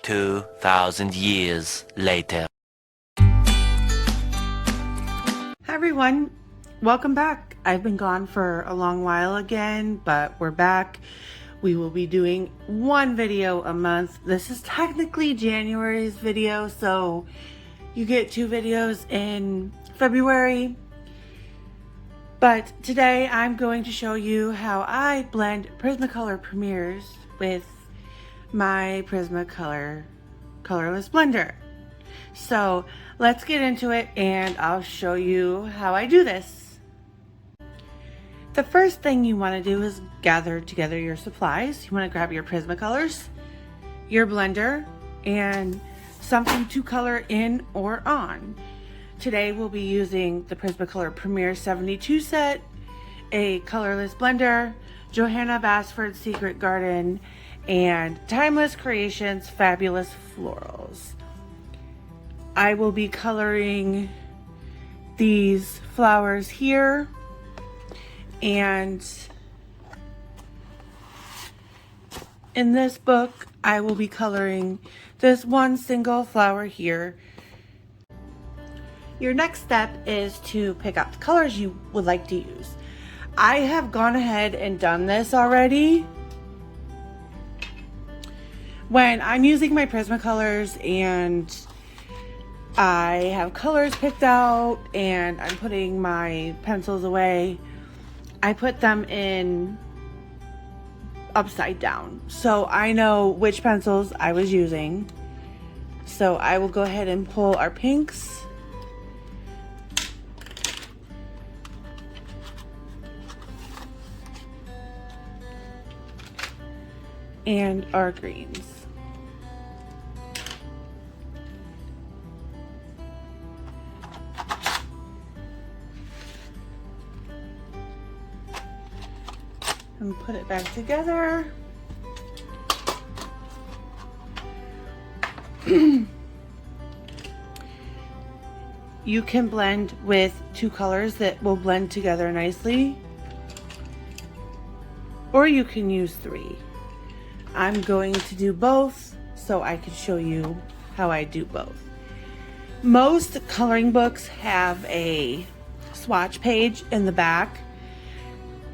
2,000 years later. Hi everyone, welcome back. I've been gone for a long while again, but we're back. We will be doing one video a month. This is technically January's video, so you get 2 videos in February. But today I'm going to show you how I blend Prismacolor premieres with my Prismacolor colorless blender. So let's get into it and I'll show you how I do this. The first thing you want to do is gather together your supplies. You want to grab your Prismacolors, your blender, and something to color in or on. Today we'll be using the Prismacolor Premiere 72 set, a colorless blender, Johanna Basford's Secret Garden, and Timeless Creations Fabulous Florals. I will be coloring these flowers here, and in this book I will be coloring this one single flower here. Your next step is to pick out the colors you would like to use. I have gone ahead and done this already. When I'm using my Prismacolors and I have colors picked out and I'm putting my pencils away, I put them in upside down so I know which pencils I was using. So I will go ahead and pull our pinks, and our greens. And put it back together. You can blend with 2 colors that will blend together nicely, or you can use 3. I'm going to do both so I can show you how I do both. Most coloring books have a swatch page in the back.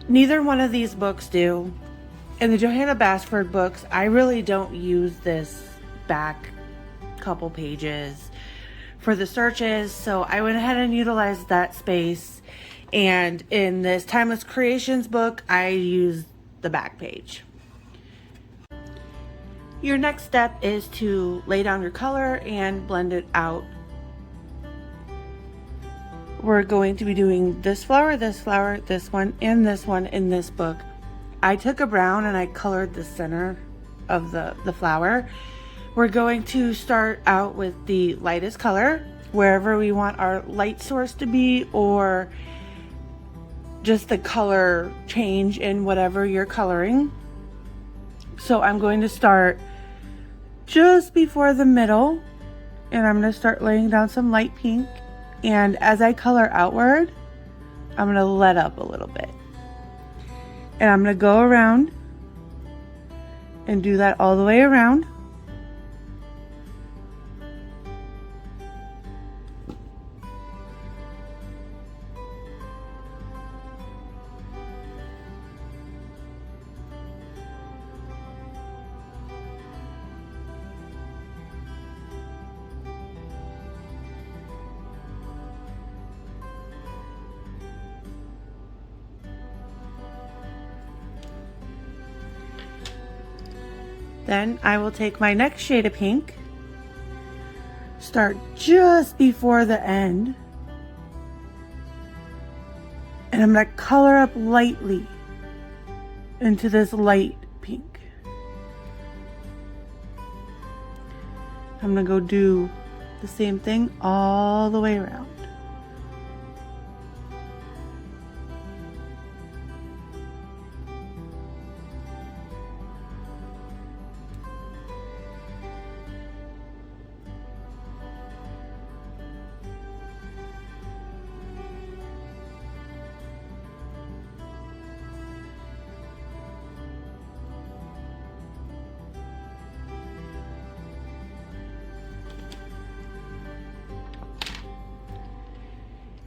Neither one of these books do. In the Johanna Basford books, I really don't use this back couple pages for the searches, so I went ahead and utilized that space. And in this Timeless Creations book, I used the back page. Your next step is to lay down your color and blend it out. We're going to be doing this flower, this one, and this one in this book. I took a brown and I colored the center of the flower. We're going to start out with the lightest color, wherever we want our light source to be, or just the color change in whatever you're coloring. So I'm going to start just before the middle, and I'm going to start laying down some light pink. And as I color outward, I'm going to let up a little bit. And I'm going to go around and do that all the way around. Then I will take my next shade of pink, start just before the end, and I'm going to color up lightly into this light pink. I'm going to go do the same thing all the way around.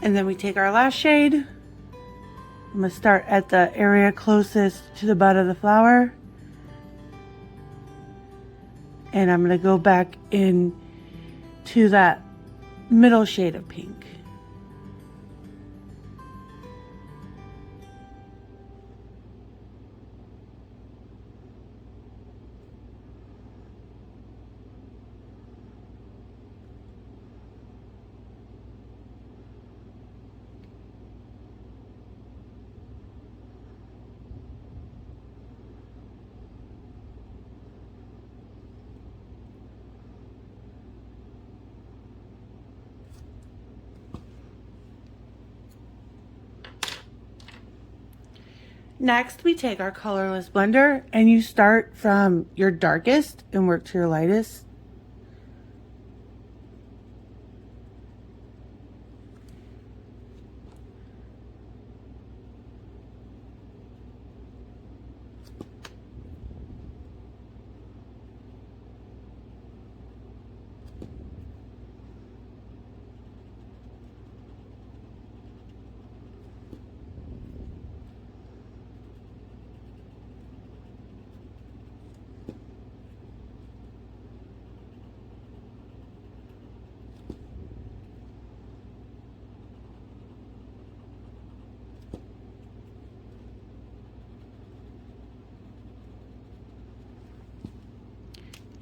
And then we take our last shade. I'm going to start at the area closest to the bud of the flower. And I'm going to go back in to that middle shade of pink. Next, we take our colorless blender and you start from your darkest and work to your lightest.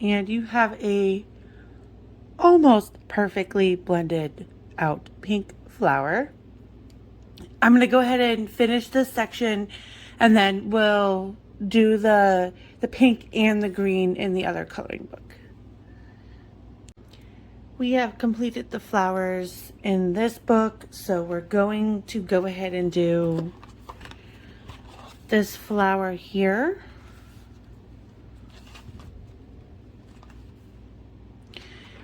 And you have a almost perfectly blended out pink flower. I'm going to go ahead and finish this section and then we'll do the pink and the green in the other coloring book. We have completed the flowers in this book, so we're going to go ahead and do this flower here.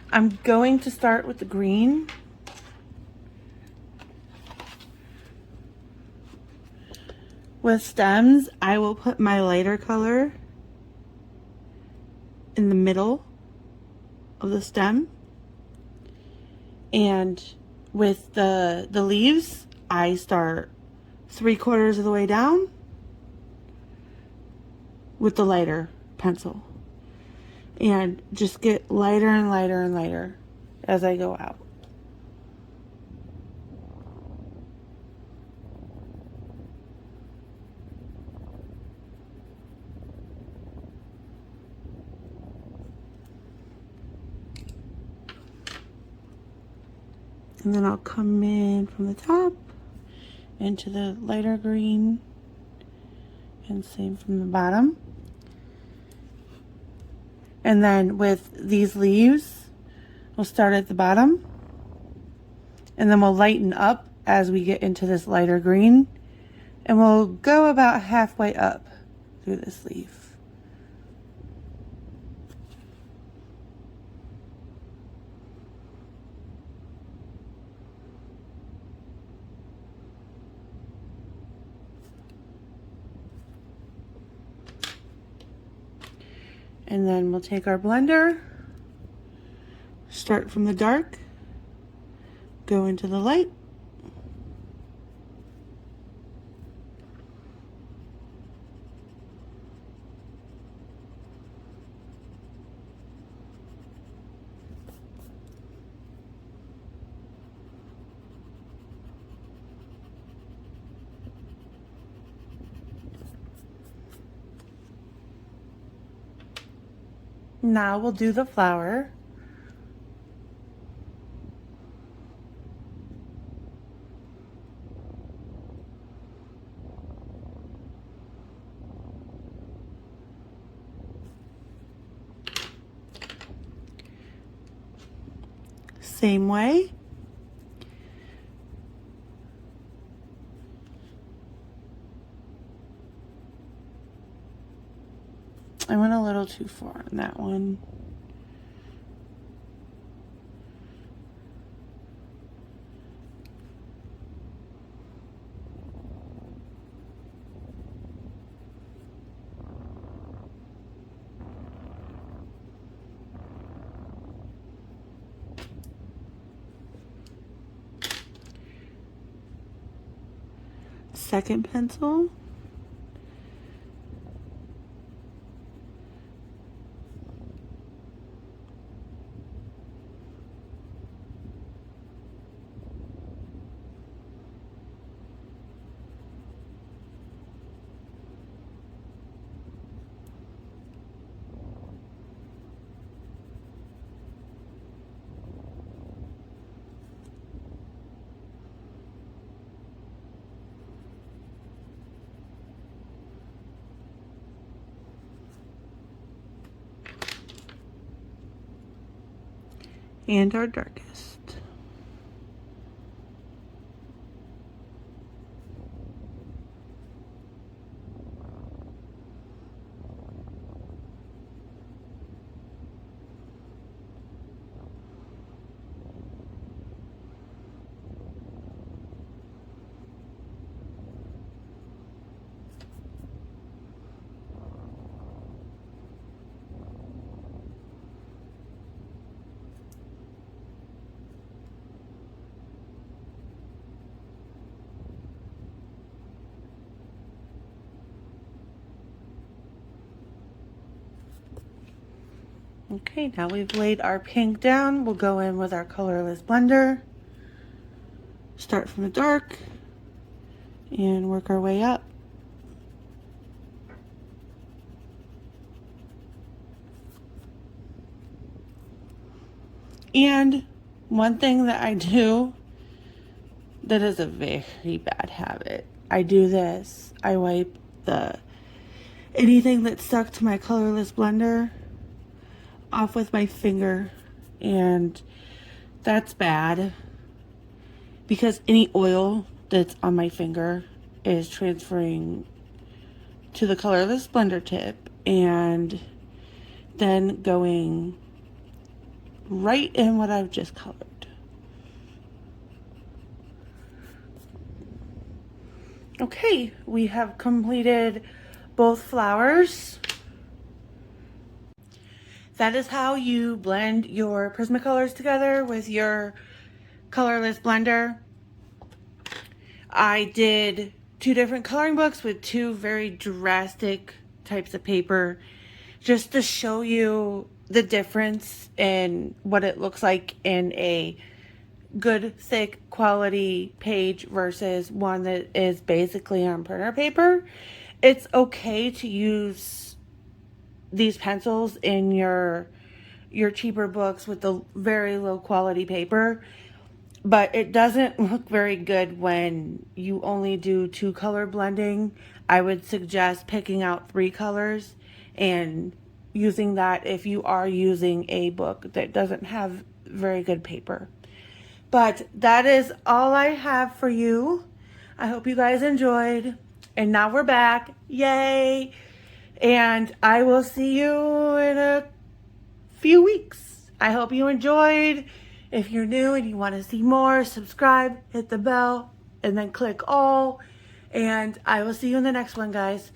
I'm going to start with the green. With stems, I will put my lighter color in the middle of the stem. And with the leaves, I start 3/4 of the way down with the lighter pencil. And just get lighter and lighter and lighter as I go out. And then I'll come in from the top into the lighter green and same from the bottom. And then with these leaves, we'll start at the bottom and then we'll lighten up as we get into this lighter green, and we'll go about halfway up through this leaf. And then we'll take our blender, start from the dark, go into the light. Now we'll do the flower. Same way. I went a little too far on that one. second pencil. And our darkest. Okay, now we've laid our pink down, we'll go in with our colorless blender. Start from the dark and work our way up. And one thing that I do that is a very bad habit, I do this. I wipe anything that's stuck to my colorless blender off with my finger, and that's bad because any oil that's on my finger is transferring to the colorless blender tip and then going right in what I've just colored. Okay, we have completed both flowers. That is how you blend your Prismacolors together with your colorless blender. I did 2 different coloring books with 2 very drastic types of paper just to show you the difference in what it looks like in a good thick quality page versus one that is basically on printer paper. It's okay to use these pencils in your cheaper books with the very low quality paper, but it doesn't look very good when you only do 2 color blending. I would suggest picking out 3 colors and using that if you are using a book that doesn't have very good paper. But that is all I have for you. I hope you guys enjoyed. And now we're back. Yay! And I will see you in a few weeks. I hope you enjoyed. If you're new and you want to see more, subscribe, hit the bell, and then click all. And I will see you in the next one, guys.